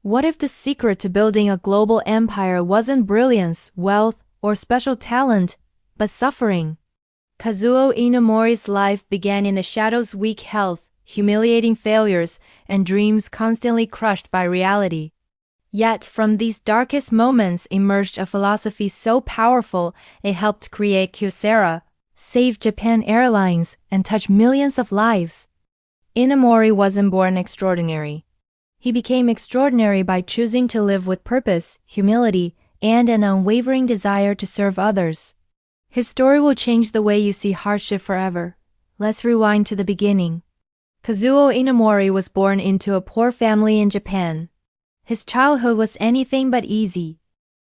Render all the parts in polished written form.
What if the secret to building a global empire wasn't brilliance, wealth, or special talent, but suffering? Kazuo Inamori's life began in the shadows: weak health, humiliating failures, and dreams constantly crushed by reality. Yet from these darkest moments emerged a philosophy so powerful it helped create Kyocera, save Japan Airlines, and touch millions of lives. Inamori wasn't born extraordinary. He became extraordinary by choosing to live with purpose, humility, and an unwavering desire to serve others. His story will change the way you see hardship forever. Let's rewind to the beginning. Kazuo Inamori was born into a poor family in Japan. His childhood was anything but easy.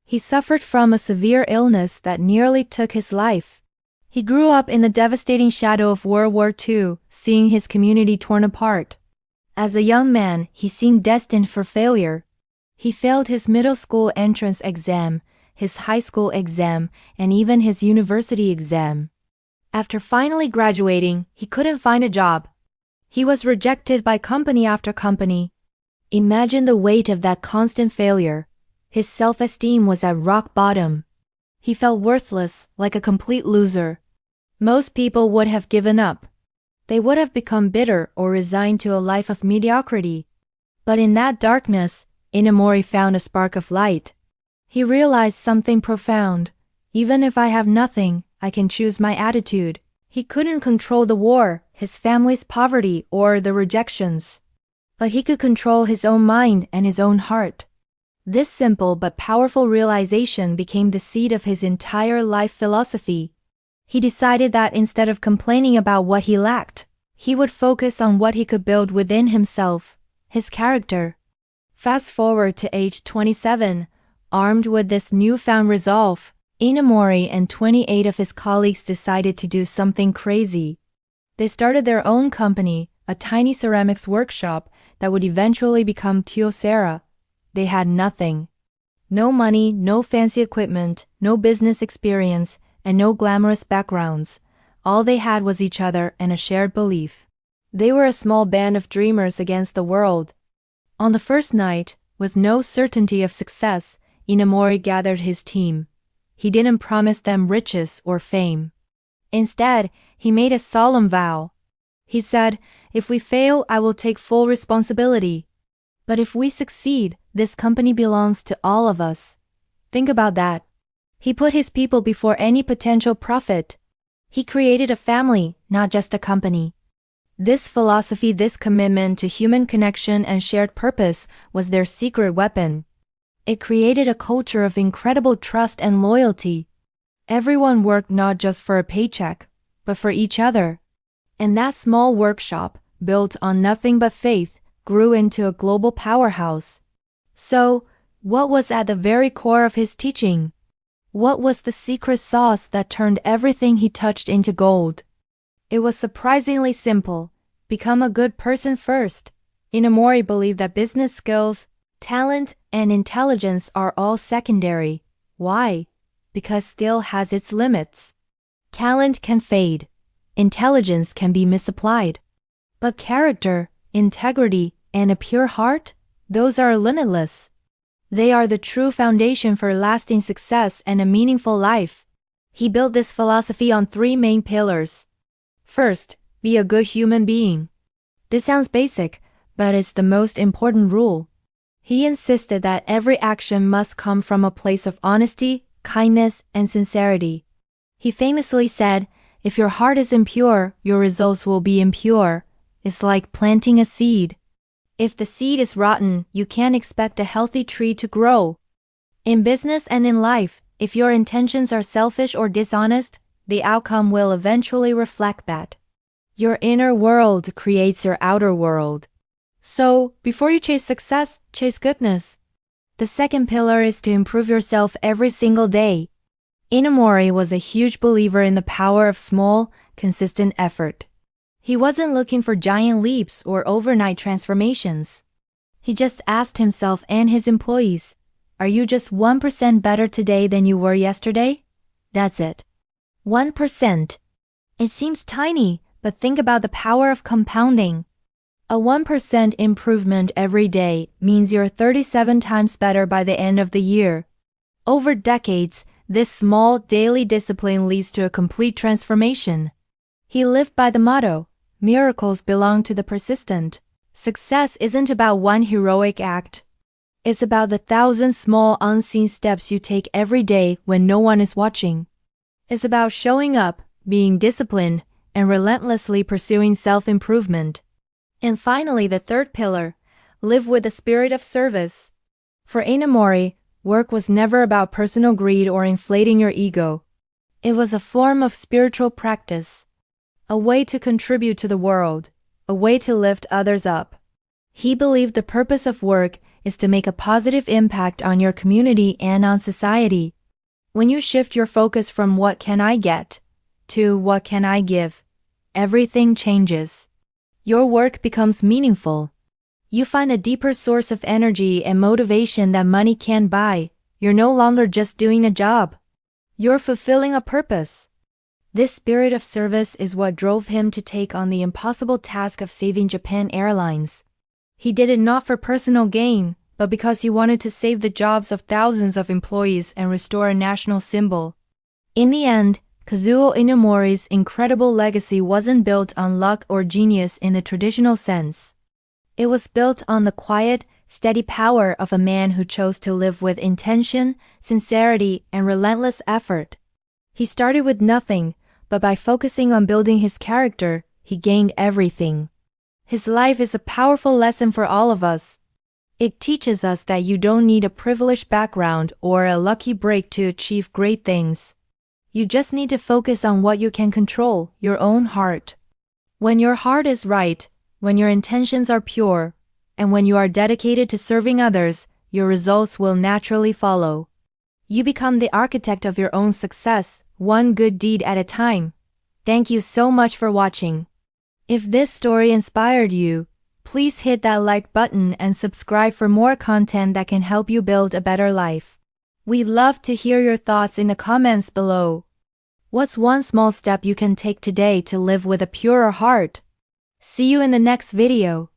He suffered from a severe illness that nearly took his life. He grew up in the devastating shadow of World War II, seeing his community torn apart. As a young man, he seemed destined for failure. He failed his middle school entrance exam, his high school exam, and even his university exam. After finally graduating, he couldn't find a job. He was rejected by company after company. Imagine the weight of that constant failure. His self-esteem was at rock bottom. He felt worthless, like a complete loser. Most people would have given up. They would have become bitter or resigned to a life of mediocrity. But in that darkness, Inamori found a spark of light. He realized something profound. Even if I have nothing, I can choose my attitude. He couldn't control the war, his family's poverty, or the rejections. But he could control his own mind and his own heart. This simple but powerful realization became the seed of his entire life philosophy. He decided that instead of complaining about what he lacked, he would focus on what he could build within himself, his character. Fast forward to age 27, armed with this newfound resolve, Inamori and 28 of his colleagues decided to do something crazy. They started their own company, a tiny ceramics workshop that would eventually become Kyocera. They had nothing. No money, no fancy equipment, no business experience, and no glamorous backgrounds. All they had was each other and a shared belief. They were a small band of dreamers against the world. On the first night, with no certainty of success, Inamori gathered his team. He didn't promise them riches or fame. Instead, he made a solemn vow. He said, "If we fail, I will take full responsibility. But if we succeed, this company belongs to all of us." Think about that. He put his people before any potential profit. He created a family, not just a company. This philosophy, this commitment to human connection and shared purpose was their secret weapon. It created a culture of incredible trust and loyalty. Everyone worked not just for a paycheck, but for each other. And that small workshop, built on nothing but faith, grew into a global powerhouse. So, what was at the very core of his teaching? What was the secret sauce that turned everything he touched into gold? It was surprisingly simple. Become a good person first. Inamori believed that business skills, talent, and intelligence are all secondary. Why? Because skill has its limits. Talent can fade. Intelligence can be misapplied. But character, integrity, and a pure heart, those are limitless. They are the true foundation for lasting success and a meaningful life. He built this philosophy on 3 main pillars. First, be a good human being. This sounds basic, but it's the most important rule. He insisted that every action must come from a place of honesty, kindness, and sincerity. He famously said, "If your heart is impure, your results will be impure. It's like planting a seed. If the seed is rotten, you can't expect a healthy tree to grow." In business and in life, if your intentions are selfish or dishonest, the outcome will eventually reflect that. Your inner world creates your outer world. So, before you chase success, chase goodness. The second pillar is to improve yourself every single day. Inamori was a huge believer in the power of small, consistent effort. He wasn't looking for giant leaps or overnight transformations. He just asked himself and his employees, "Are you just 1% better today than you were yesterday?" That's it. 1%. It seems tiny, but think about the power of compounding. A 1% improvement every day means you're 37 times better by the end of the year. Over decades, this small daily discipline leads to a complete transformation. He lived by the motto, "Miracles belong to the persistent." Success isn't about one heroic act. It's about the 1,000 small unseen steps you take every day when no one is watching. It's about showing up, being disciplined, and relentlessly pursuing self-improvement. And finally, the third pillar, live with the spirit of service. For Inamori, work was never about personal greed or inflating your ego. It was a form of spiritual practice, a way to contribute to the world, a way to lift others up. He believed the purpose of work is to make a positive impact on your community and on society. When you shift your focus from "what can I get" to "what can I give," everything changes. Your work becomes meaningful. You find a deeper source of energy and motivation that money can't buy. You're no longer just doing a job. You're fulfilling a purpose. This spirit of service is what drove him to take on the impossible task of saving Japan Airlines. He did it not for personal gain, but because he wanted to save the jobs of thousands of employees and restore a national symbol. In the end, Kazuo Inamori's incredible legacy wasn't built on luck or genius in the traditional sense. It was built on the quiet, steady power of a man who chose to live with intention, sincerity, and relentless effort. He started with nothing, but by focusing on building his character, he gained everything. His life is a powerful lesson for all of us. It teaches us that you don't need a privileged background or a lucky break to achieve great things. You just need to focus on what you can control, your own heart. When your heart is right, when your intentions are pure, and when you are dedicated to serving others, your results will naturally follow. You become the architect of your own success, one good deed at a time. Thank you so much for watching. If this story inspired you, please hit that like button and subscribe for more content that can help you build a better life. We'd love to hear your thoughts in the comments below. What's one small step you can take today to live with a purer heart? See you in the next video.